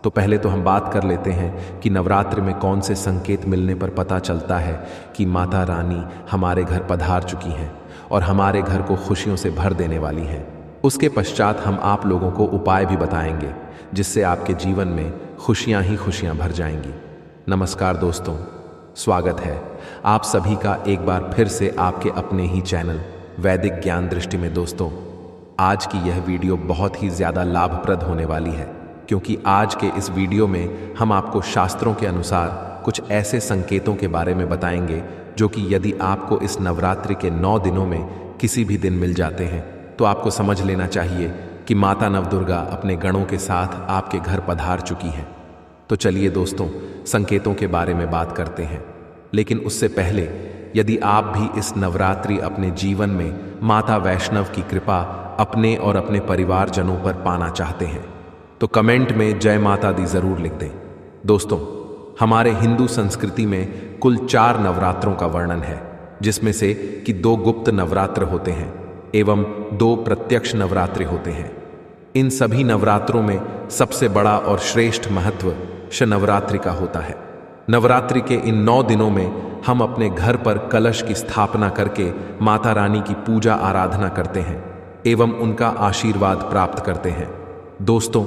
तो पहले तो हम बात कर लेते हैं कि नवरात्रि में कौन से संकेत मिलने पर पता चलता है कि माता रानी हमारे घर पधार चुकी हैं और हमारे घर को खुशियों से भर देने वाली हैं। उसके पश्चात हम आप लोगों को उपाय भी बताएंगे जिससे आपके जीवन में खुशियां ही खुशियां भर जाएंगी। नमस्कार दोस्तों, स्वागत है आप सभी का एक बार फिर से आपके अपने ही चैनल वैदिक ज्ञान दृष्टि में। दोस्तों, आज की यह वीडियो बहुत ही ज़्यादा लाभप्रद होने वाली है क्योंकि आज के इस वीडियो में हम आपको शास्त्रों के अनुसार कुछ ऐसे संकेतों के बारे में बताएंगे जो कि यदि आपको इस नवरात्रि के 9 दिनों में किसी भी दिन मिल जाते हैं तो आपको समझ लेना चाहिए कि माता नवदुर्गा अपने गणों के साथ आपके घर पधार चुकी हैं। तो चलिए दोस्तों, संकेतों के बारे में बात करते हैं। लेकिन उससे पहले यदि आप भी इस नवरात्रि अपने जीवन में माता वैष्णव की कृपा अपने और अपने परिवारजनों पर पाना चाहते हैं तो कमेंट में जय माता दी जरूर लिख दें। दोस्तों, हमारे हिंदू संस्कृति में कुल 4 नवरात्रों का वर्णन है, जिसमें से कि 2 गुप्त नवरात्र होते हैं एवं 2 प्रत्यक्ष नवरात्रि होते हैं। इन सभी नवरात्रों में सबसे बड़ा और श्रेष्ठ महत्व शनवरात्रि का होता है। नवरात्रि के इन 9 दिनों में हम अपने घर पर कलश की स्थापना करके माता रानी की पूजा आराधना करते हैं एवं उनका आशीर्वाद प्राप्त करते हैं। दोस्तों,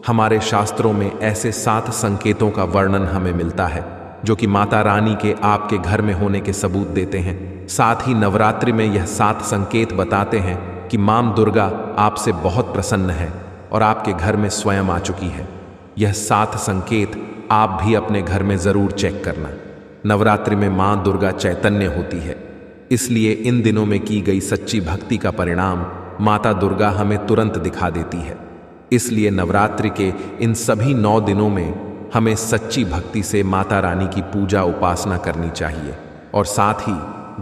हमारे शास्त्रों में ऐसे 7 संकेतों का वर्णन हमें मिलता है जो कि माता रानी के आपके घर में होने के सबूत देते हैं। साथ ही नवरात्रि में यह 7 संकेत बताते हैं कि मां दुर्गा आपसे बहुत प्रसन्न है और आपके घर में स्वयं आ चुकी है। यह 7 संकेत आप भी अपने घर में जरूर चेक करना। नवरात्रि में मां दुर्गा चैतन्य होती है, इसलिए इन दिनों में की गई सच्ची भक्ति का परिणाम माता दुर्गा हमें तुरंत दिखा देती है। इसलिए नवरात्रि के इन सभी 9 दिनों में हमें सच्ची भक्ति से माता रानी की पूजा उपासना करनी चाहिए और साथ ही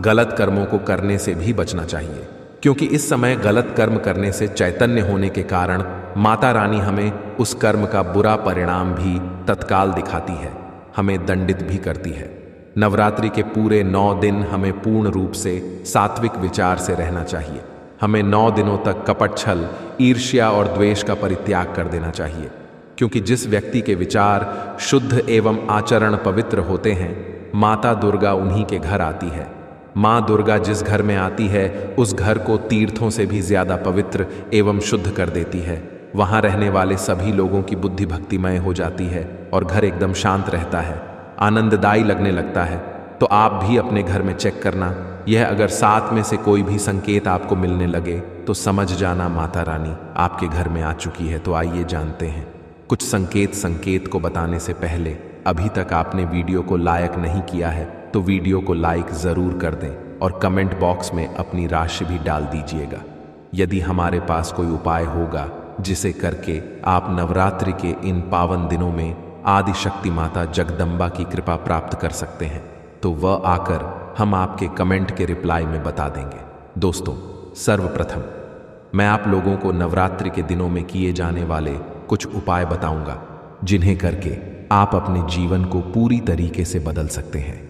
गलत कर्मों को करने से भी बचना चाहिए, क्योंकि इस समय गलत कर्म करने से चैतन्य होने के कारण माता रानी हमें उस कर्म का बुरा परिणाम भी तत्काल दिखाती है, हमें दंडित भी करती है। नवरात्रि के पूरे 9 दिन हमें पूर्ण रूप से सात्विक विचार से रहना चाहिए। हमें 9 दिनों तक कपट, छल, ईर्ष्या और द्वेष का परित्याग कर देना चाहिए, क्योंकि जिस व्यक्ति के विचार शुद्ध एवं आचरण पवित्र होते हैं, माता दुर्गा उन्हीं के घर आती है। माँ दुर्गा जिस घर में आती है उस घर को तीर्थों से भी ज्यादा पवित्र एवं शुद्ध कर देती है। वहाँ रहने वाले सभी लोगों की बुद्धि भक्तिमय हो जाती है और घर एकदम शांत रहता है, आनंददायी लगने लगता है। तो आप भी अपने घर में चेक करना। यह अगर 7 में से कोई भी संकेत आपको मिलने लगे तो समझ जाना माता रानी आपके घर में आ चुकी है। तो आइए जानते हैं कुछ संकेत को बताने से पहले अभी तक आपने वीडियो को लाइक नहीं किया है तो वीडियो को लाइक ज़रूर कर दें और कमेंट बॉक्स में अपनी राशि भी डाल दीजिएगा। यदि हमारे पास कोई उपाय होगा जिसे करके आप नवरात्रि के इन पावन दिनों में आदि शक्ति माता जगदम्बा की कृपा प्राप्त कर सकते हैं तो वह आकर हम आपके कमेंट के रिप्लाई में बता देंगे। दोस्तों, सर्वप्रथम मैं आप लोगों को नवरात्रि के दिनों में किए जाने वाले कुछ उपाय बताऊंगा जिन्हें करके आप अपने जीवन को पूरी तरीके से बदल सकते हैं।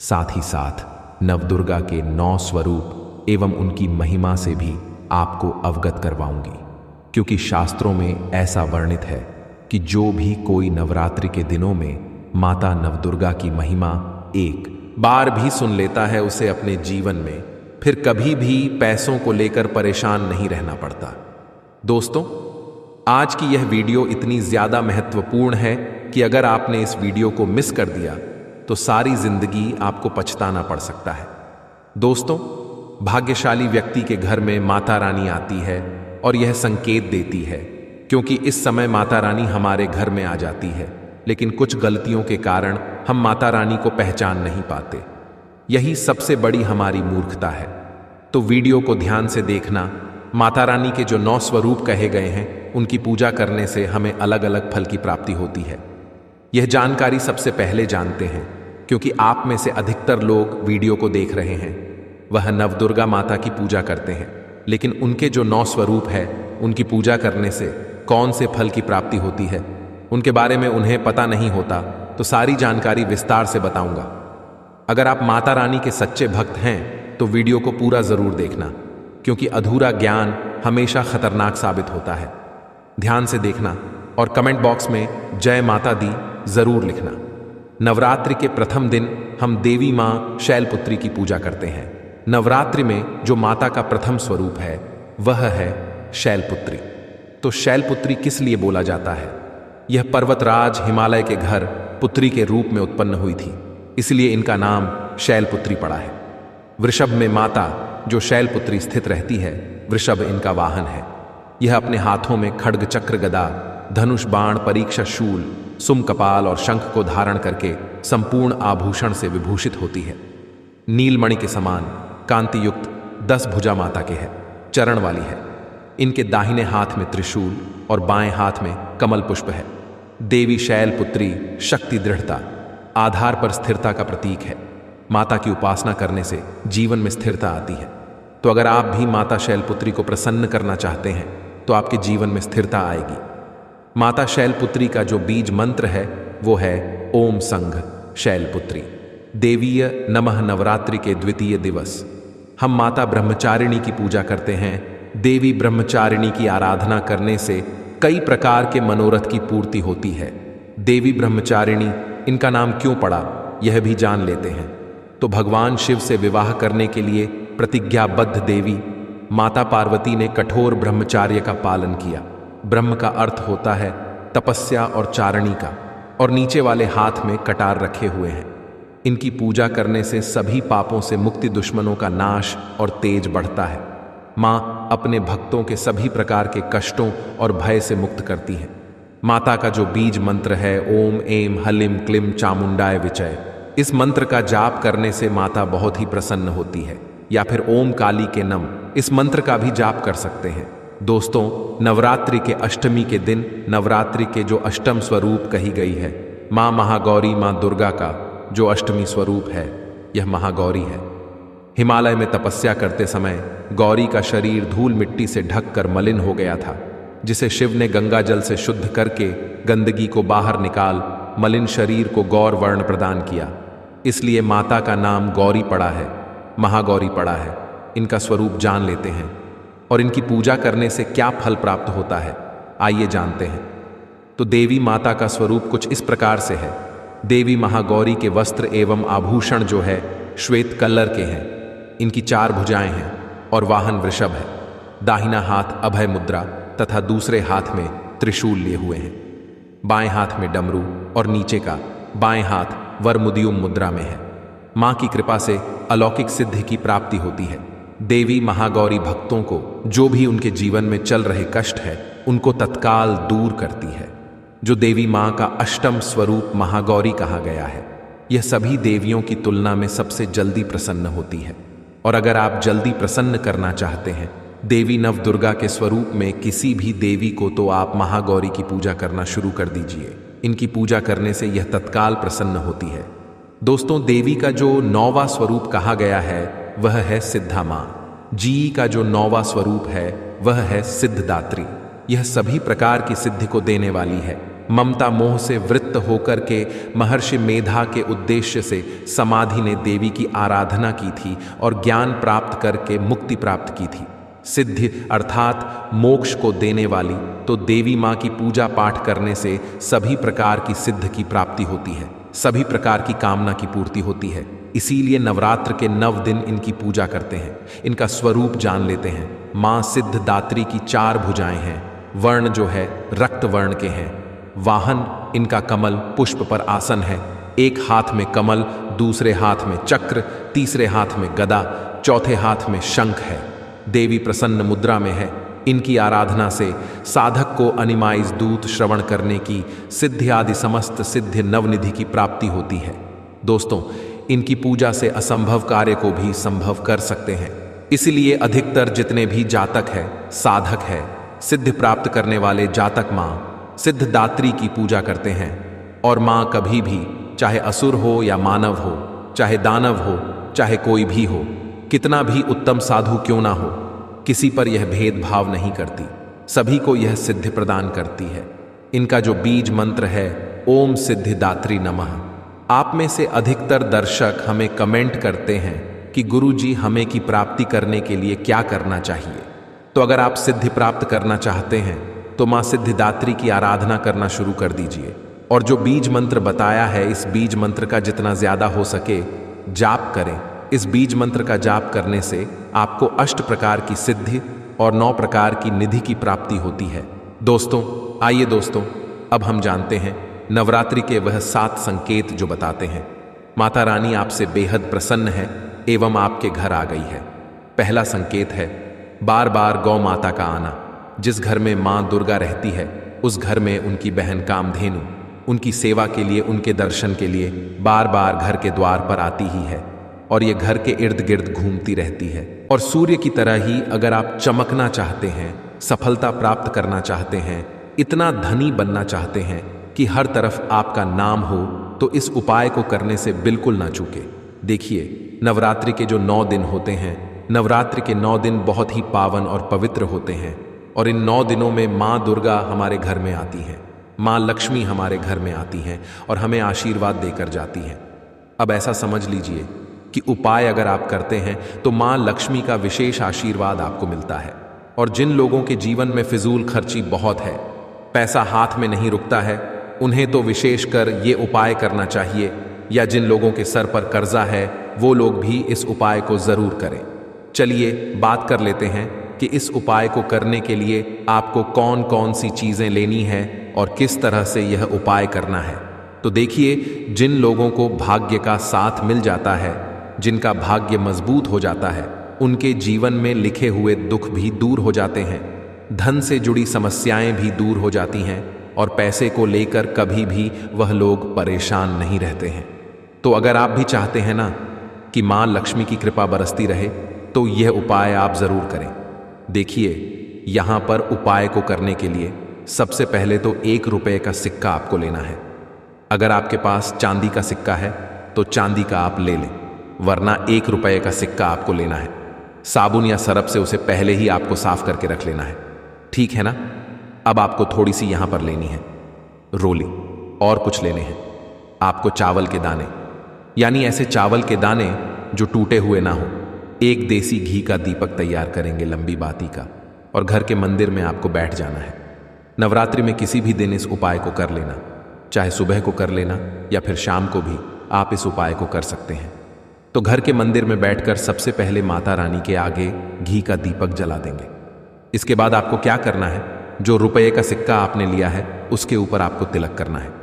साथ ही साथ नवदुर्गा के 9 स्वरूप एवं उनकी महिमा से भी आपको अवगत करवाऊंगी, क्योंकि शास्त्रों में ऐसा वर्णित है कि जो भी कोई नवरात्रि के दिनों में माता नवदुर्गा की महिमा एक बार भी सुन लेता है उसे अपने जीवन में फिर कभी भी पैसों को लेकर परेशान नहीं रहना पड़ता। दोस्तों, आज की यह वीडियो इतनी ज्यादा महत्वपूर्ण है कि अगर आपने इस वीडियो को मिस कर दिया तो सारी जिंदगी आपको पछताना पड़ सकता है। दोस्तों, भाग्यशाली व्यक्ति के घर में माता रानी आती है और यह संकेत देती है, क्योंकि इस समय माता रानी हमारे घर में आ जाती है, लेकिन कुछ गलतियों के कारण हम माता रानी को पहचान नहीं पाते। यही सबसे बड़ी हमारी मूर्खता है। तो वीडियो को ध्यान से देखना। माता रानी के जो 9 स्वरूप कहे गए हैं उनकी पूजा करने से हमें अलग अलग फल की प्राप्ति होती है। यह जानकारी सबसे पहले जानते हैं, क्योंकि आप में से अधिकतर लोग वीडियो को देख रहे हैं वह नवदुर्गा माता की पूजा करते हैं, लेकिन उनके जो 9 स्वरूप है उनकी पूजा करने से कौन से फल की प्राप्ति होती है उनके बारे में उन्हें पता नहीं होता। तो सारी जानकारी विस्तार से बताऊंगा। अगर आप माता रानी के सच्चे भक्त हैं तो वीडियो को पूरा जरूर देखना, क्योंकि अधूरा ज्ञान हमेशा खतरनाक साबित होता है। ध्यान से देखना और कमेंट बॉक्स में जय माता दी जरूर लिखना। नवरात्रि के प्रथम दिन हम देवी मां शैलपुत्री की पूजा करते हैं। नवरात्रि में जो माता का प्रथम स्वरूप है वह है शैलपुत्री। तो शैलपुत्री किस लिए बोला जाता है? यह पर्वतराज हिमालय के घर पुत्री के रूप में उत्पन्न हुई थी, इसलिए इनका नाम शैलपुत्री पड़ा है। वृषभ में माता जो शैलपुत्री स्थित रहती है, वृषभ इनका वाहन है। यह अपने हाथों में खड्ग, चक्र, गदा, धनुष, बाण, परीक्षा, शूल, सुम, कपाल और शंख को धारण करके संपूर्ण आभूषण से विभूषित होती है। नीलमणि के समान कांति युक्त 10 भुजा माता के है, चरण वाली है। इनके दाहिने हाथ में त्रिशूल और बाएं हाथ में कमल पुष्प है। देवी शैलपुत्री शक्ति, दृढ़ता, आधार पर स्थिरता का प्रतीक है। माता की उपासना करने से जीवन में स्थिरता आती है। तो अगर आप भी माता शैलपुत्री को प्रसन्न करना चाहते हैं तो आपके जीवन में स्थिरता आएगी। माता शैलपुत्री का जो बीज मंत्र है वो है ओम संघ शैलपुत्री देवीय नमः। नवरात्रि के द्वितीय दिवस हम माता ब्रह्मचारिणी की पूजा करते हैं। देवी ब्रह्मचारिणी की आराधना करने से कई प्रकार के मनोरथ की पूर्ति होती है। देवी ब्रह्मचारिणी इनका नाम क्यों पड़ा यह भी जान लेते हैं। तो भगवान शिव से विवाह करने के लिए प्रतिज्ञाबद्ध देवी माता पार्वती ने कठोर ब्रह्मचार्य का पालन किया। ब्रह्म का अर्थ होता है तपस्या और चारणी का, और नीचे वाले हाथ में कटार रखे हुए हैं। इनकी पूजा करने से सभी पापों से मुक्ति, दुश्मनों का नाश और तेज बढ़ता है। माँ अपने भक्तों के सभी प्रकार के कष्टों और भय से मुक्त करती है। माता का जो बीज मंत्र है ओम ऐं ह्लीं क्लीं चामुंडाय विचय, इस मंत्र का जाप करने से माता बहुत ही प्रसन्न होती है। या फिर ओम काली के नम, इस मंत्र का भी जाप कर सकते हैं। दोस्तों, नवरात्रि के अष्टमी के दिन नवरात्रि के जो अष्टम स्वरूप कही गई है माँ महागौरी, माँ दुर्गा का जो अष्टमी स्वरूप है यह महागौरी है। हिमालय में तपस्या करते समय गौरी का शरीर धूल मिट्टी से ढककर मलिन हो गया था, जिसे शिव ने गंगा जल से शुद्ध करके गंदगी को बाहर निकाल मलिन शरीर को गौर वर्ण प्रदान किया। इसलिए माता का नाम गौरी पड़ा है, महागौरी पड़ा है। इनका स्वरूप जान लेते हैं। और इनकी पूजा करने से क्या फल प्राप्त होता है, आइए जानते हैं। तो देवी माता का स्वरूप कुछ इस प्रकार से है। देवी महागौरी के वस्त्र एवं आभूषण जो है श्वेत कलर के हैं। इनकी 4 भुजाएं हैं और वाहन वृषभ है। दाहिना हाथ अभय मुद्रा तथा दूसरे हाथ में त्रिशूल लिए हुए हैं। बाएं हाथ में डमरू और नीचे का बाएं हाथ वरमुदियुम मुद्रा में है। मां की कृपा से अलौकिक सिद्धि की प्राप्ति होती है। देवी महागौरी भक्तों को जो भी उनके जीवन में चल रहे कष्ट है उनको तत्काल दूर करती है। जो देवी मां का अष्टम स्वरूप महागौरी कहा गया है, यह सभी देवियों की तुलना में सबसे जल्दी प्रसन्न होती है। और अगर आप जल्दी प्रसन्न करना चाहते हैं देवी नवदुर्गा के स्वरूप में किसी भी देवी को, तो आप महागौरी की पूजा करना शुरू कर दीजिए। इनकी पूजा करने से यह तत्काल प्रसन्न होती है। दोस्तों, देवी का जो 9वां स्वरूप कहा गया है वह है सिद्धा मां। जी का जो 9वां स्वरूप है वह है सिद्धदात्री। यह सभी प्रकार की सिद्धि को देने वाली है। ममता मोह से वृत्त होकर के महर्षि मेधा के उद्देश्य से समाधि ने देवी की आराधना की थी और ज्ञान प्राप्त करके मुक्ति प्राप्त की थी। सिद्धि अर्थात मोक्ष को देने वाली तो देवी मां की पूजा पाठ करने से सभी प्रकार की सिद्ध की प्राप्ति होती है, सभी प्रकार की कामना की पूर्ति होती है। इसीलिए नवरात्र के 9 दिन इनकी पूजा करते हैं, इनका स्वरूप जान लेते हैं। मां सिद्धदात्री की 4 भुजाएं हैं। वर्ण जो है रक्त वर्ण के हैं। वाहन इनका कमल पुष्प पर आसन है। एक हाथ में कमल, दूसरे हाथ में चक्र, तीसरे हाथ में गदा, चौथे हाथ में शंख है। देवी प्रसन्न मुद्रा में है। इनकी आराधना से साधक को अनिमाइज दूत श्रवण करने की, सिद्धि आदि समस्त सिद्धि नवनिधि की प्राप्ति होती है। दोस्तों, इनकी पूजा से असंभव कार्य को भी संभव कर सकते हैं। इसलिए अधिकतर जितने भी जातक है, साधक है, सिद्धि प्राप्त करने वाले जातक मां सिद्धदात्री की पूजा करते हैं। और मां कभी भी, चाहे असुर हो या मानव हो, चाहे दानव हो, चाहे कोई भी हो, कितना भी उत्तम साधु क्यों ना हो, किसी पर यह भेदभाव नहीं करती, सभी को यह सिद्धि प्रदान करती है। इनका जो बीज मंत्र है ओम सिद्धिदात्री नमः। आप में से अधिकतर दर्शक हमें कमेंट करते हैं कि गुरुजी हमें की प्राप्ति करने के लिए क्या करना चाहिए। तो अगर आप सिद्धि प्राप्त करना चाहते हैं तो मां सिद्धिदात्री की आराधना करना शुरू कर दीजिए। और जो बीज मंत्र बताया है, इस बीज मंत्र का जितना ज्यादा हो सके जाप करें। इस बीज मंत्र का जाप करने से आपको 8 प्रकार की सिद्धि और 9 प्रकार की निधि की प्राप्ति होती है। दोस्तों, आइए दोस्तों, अब हम जानते हैं नवरात्रि के वह 7 संकेत जो बताते हैं माता रानी आपसे बेहद प्रसन्न है एवं आपके घर आ गई है। पहला संकेत है बार बार गौ माता का आना। जिस घर में मां दुर्गा रहती है उस घर में उनकी बहन कामधेनु उनकी सेवा के लिए, उनके दर्शन के लिए बार बार घर के द्वार पर आती ही है और ये घर के इर्द गिर्द घूमती रहती है। और सूर्य की तरह ही अगर आप चमकना चाहते हैं, सफलता प्राप्त करना चाहते हैं, इतना धनी बनना चाहते हैं कि हर तरफ आपका नाम हो, तो इस उपाय को करने से बिल्कुल ना चूके। देखिए, नवरात्रि के जो 9 दिन होते हैं, नवरात्रि के 9 दिन बहुत ही पावन और पवित्र होते हैं। और इन 9 दिनों में माँ दुर्गा हमारे घर में आती हैं, माँ लक्ष्मी हमारे घर में आती हैं और हमें आशीर्वाद देकर जाती हैं। अब ऐसा समझ लीजिए कि उपाय अगर आप करते हैं तो माँ लक्ष्मी का विशेष आशीर्वाद आपको मिलता है। और जिन लोगों के जीवन में फिजूल खर्ची बहुत है, पैसा हाथ में नहीं रुकता है, उन्हें तो विशेषकर ये उपाय करना चाहिए। या जिन लोगों के सर पर कर्जा है वो लोग भी इस उपाय को जरूर करें। चलिए बात कर लेते हैं कि इस उपाय को करने के लिए आपको कौन कौन सी चीजें लेनी है और किस तरह से यह उपाय करना है। तो देखिए, जिन लोगों को भाग्य का साथ मिल जाता है, जिनका भाग्य मजबूत हो जाता है, उनके जीवन में लिखे हुए दुख भी दूर हो जाते हैं, धन से जुड़ी समस्याएं भी दूर हो जाती हैं और पैसे को लेकर कभी भी वह लोग परेशान नहीं रहते हैं। तो अगर आप भी चाहते हैं ना कि मां लक्ष्मी की कृपा बरसती रहे, तो यह उपाय आप जरूर करें। देखिए, यहां पर उपाय को करने के लिए सबसे पहले तो 1 रुपये का सिक्का आपको लेना है। अगर आपके पास चांदी का सिक्का है तो चांदी का आप ले लें, वरना 1 रुपये का सिक्का आपको लेना है। साबुन या सरफ से उसे पहले ही आपको साफ करके रख लेना है, ठीक है ना। अब आपको थोड़ी सी यहां पर लेनी है रोली, और कुछ लेने हैं आपको चावल के दाने, यानी ऐसे चावल के दाने जो टूटे हुए ना हो। एक देसी घी का दीपक तैयार करेंगे लंबी बाती का, और घर के मंदिर में आपको बैठ जाना है। नवरात्रि में किसी भी दिन इस उपाय को कर लेना, चाहे सुबह को कर लेना या फिर शाम को भी आप इस उपाय को कर सकते हैं। तो घर के मंदिर में बैठकर सबसे पहले माता रानी के आगे घी का दीपक जला देंगे। इसके बाद आपको क्या करना है, जो रुपये का सिक्का आपने लिया है उसके ऊपर आपको तिलक करना है।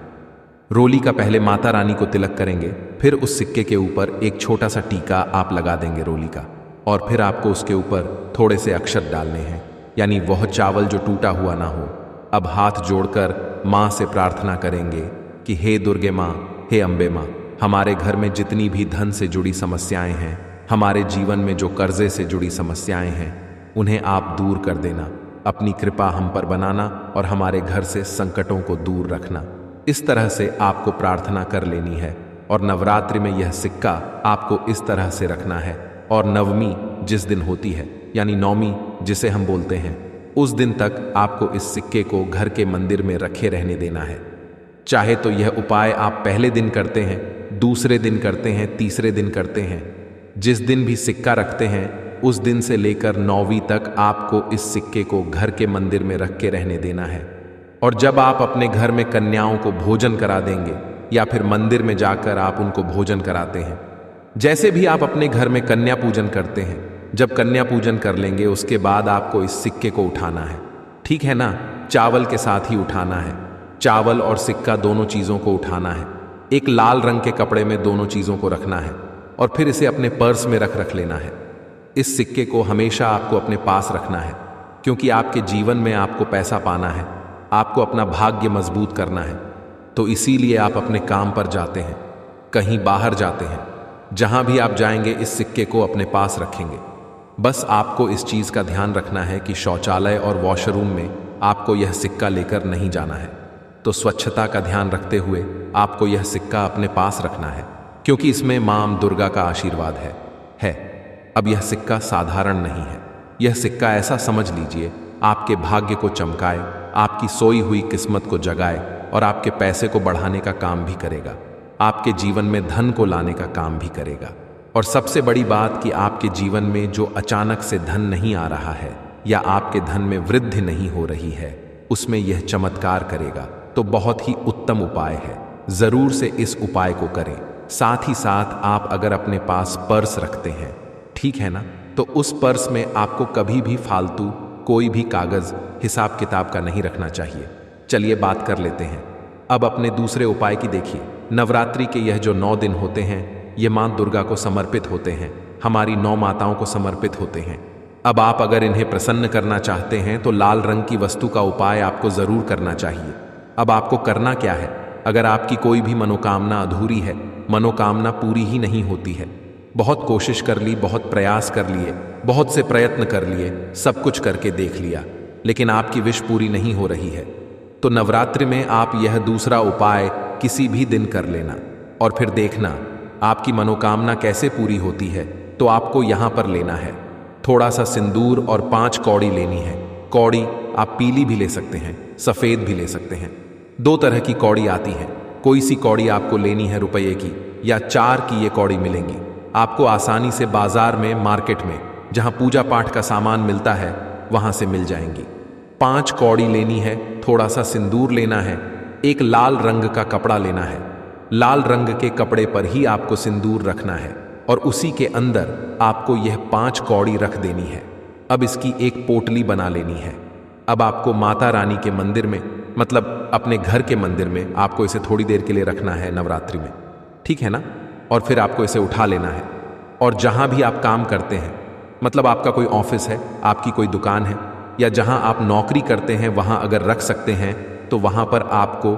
रोली का पहले माता रानी को तिलक करेंगे, फिर उस सिक्के के ऊपर एक छोटा सा टीका आप लगा देंगे रोली का, और फिर आपको उसके ऊपर थोड़े से अक्षत डालने हैं, यानी वह चावल जो टूटा हुआ ना हो। अब हाथ जोड़कर माँ से प्रार्थना करेंगे कि हे दुर्गे माँ, हे अम्बे माँ, हमारे घर में जितनी भी धन से जुड़ी समस्याएं हैं, हमारे जीवन में जो कर्जे से जुड़ी समस्याएं हैं, उन्हें आप दूर कर देना। अपनी कृपा हम पर बनाना और हमारे घर से संकटों को दूर रखना। इस तरह से आपको प्रार्थना कर लेनी है। और नवरात्रि में यह सिक्का आपको इस तरह से रखना है। और नवमी जिस दिन होती है, यानी नौमी जिसे हम बोलते हैं, उस दिन तक आपको इस सिक्के को घर के मंदिर में रखे रहने देना है। चाहे तो यह उपाय आप पहले दिन करते हैं, दूसरे दिन करते हैं, तीसरे दिन करते हैं, जिस दिन भी सिक्का रखते हैं उस दिन से लेकर 9वीं तक आपको इस सिक्के को घर के मंदिर में रख के रहने देना है। और जब आप अपने घर में कन्याओं को भोजन करा देंगे या फिर मंदिर में जाकर आप उनको भोजन कराते हैं, जैसे भी आप अपने घर में कन्या पूजन करते हैं, जब कन्या पूजन कर लेंगे उसके बाद आपको इस सिक्के को उठाना है। ठीक है ना, चावल के साथ ही उठाना है। चावल और सिक्का दोनों चीज़ों को उठाना है। एक लाल रंग के कपड़े में दोनों चीज़ों को रखना है और फिर इसे अपने पर्स में रख लेना है। इस सिक्के को हमेशा आपको अपने पास रखना है, क्योंकि आपके जीवन में आपको पैसा पाना है, आपको अपना भाग्य मजबूत करना है। तो इसीलिए आप अपने काम पर जाते हैं, कहीं बाहर जाते हैं, जहां भी आप जाएंगे इस सिक्के को अपने पास रखेंगे। बस आपको इस चीज़ का ध्यान रखना है कि शौचालय और वॉशरूम में आपको यह सिक्का लेकर नहीं जाना है। तो स्वच्छता का ध्यान रखते हुए आपको यह सिक्का अपने पास रखना है, क्योंकि इसमें मां दुर्गा का आशीर्वाद है। अब यह सिक्का साधारण नहीं है। यह सिक्का ऐसा समझ लीजिए आपके भाग्य को चमकाए, आपकी सोई हुई किस्मत को जगाए और आपके पैसे को बढ़ाने का काम भी करेगा, आपके जीवन में धन को लाने का काम भी करेगा। और सबसे बड़ी बात कि आपके जीवन में जो अचानक से धन नहीं आ रहा है या आपके धन में वृद्धि नहीं हो रही है, उसमें यह चमत्कार करेगा। तो बहुत ही उत्तम उपाय है, जरूर से इस उपाय को करें। साथ ही साथ आप अगर अपने पास पर्स रखते हैं, ठीक है ना, तो उस पर्स में आपको कभी भी फालतू कोई भी कागज हिसाब किताब का नहीं रखना चाहिए। चलिए बात कर लेते हैं अब अपने दूसरे उपाय की। देखिए, नवरात्रि के यह जो 9 दिन होते हैं, ये मां दुर्गा को समर्पित होते हैं, हमारी 9 माताओं को समर्पित होते हैं। अब आप अगर इन्हें प्रसन्न करना चाहते हैं तो लाल रंग की वस्तु का उपाय आपको जरूर करना चाहिए। अब आपको करना क्या है, अगर आपकी कोई भी मनोकामना अधूरी है, मनोकामना पूरी ही नहीं होती है, बहुत कोशिश कर ली, बहुत प्रयास कर लिए, बहुत से प्रयत्न कर लिए, सब कुछ करके देख लिया, लेकिन आपकी विश पूरी नहीं हो रही है, तो नवरात्रि में आप यह दूसरा उपाय किसी भी दिन कर लेना और फिर देखना आपकी मनोकामना कैसे पूरी होती है। तो आपको यहां पर लेना है थोड़ा सा सिंदूर और 5 कौड़ी लेनी है। कौड़ी आप पीली भी ले सकते हैं, सफेद भी ले सकते हैं। 2 तरह की कौड़ी आती है। कोई सी कौड़ी आपको लेनी है रुपये की या 4 की ये कौड़ी मिलेंगी आपको आसानी से बाजार में, मार्केट में, जहां पूजा पाठ का सामान मिलता है वहां से मिल जाएंगी। 5 कौड़ी लेनी है, थोड़ा सा सिंदूर लेना है, एक लाल रंग का कपड़ा लेना है। लाल रंग के कपड़े पर ही आपको सिंदूर रखना है और उसी के अंदर आपको यह 5 कौड़ी रख देनी है। अब इसकी एक पोटली बना लेनी है। अब आपको माता रानी के मंदिर में, मतलब अपने घर के मंदिर में, आपको इसे थोड़ी देर के लिए रखना है नवरात्रि में, ठीक है ना। और फिर आपको इसे उठा लेना है और जहां भी आप काम करते हैं, मतलब आपका कोई ऑफिस है, आपकी कोई दुकान है, या जहां आप नौकरी करते हैं वहां अगर रख सकते हैं तो वहां पर आपको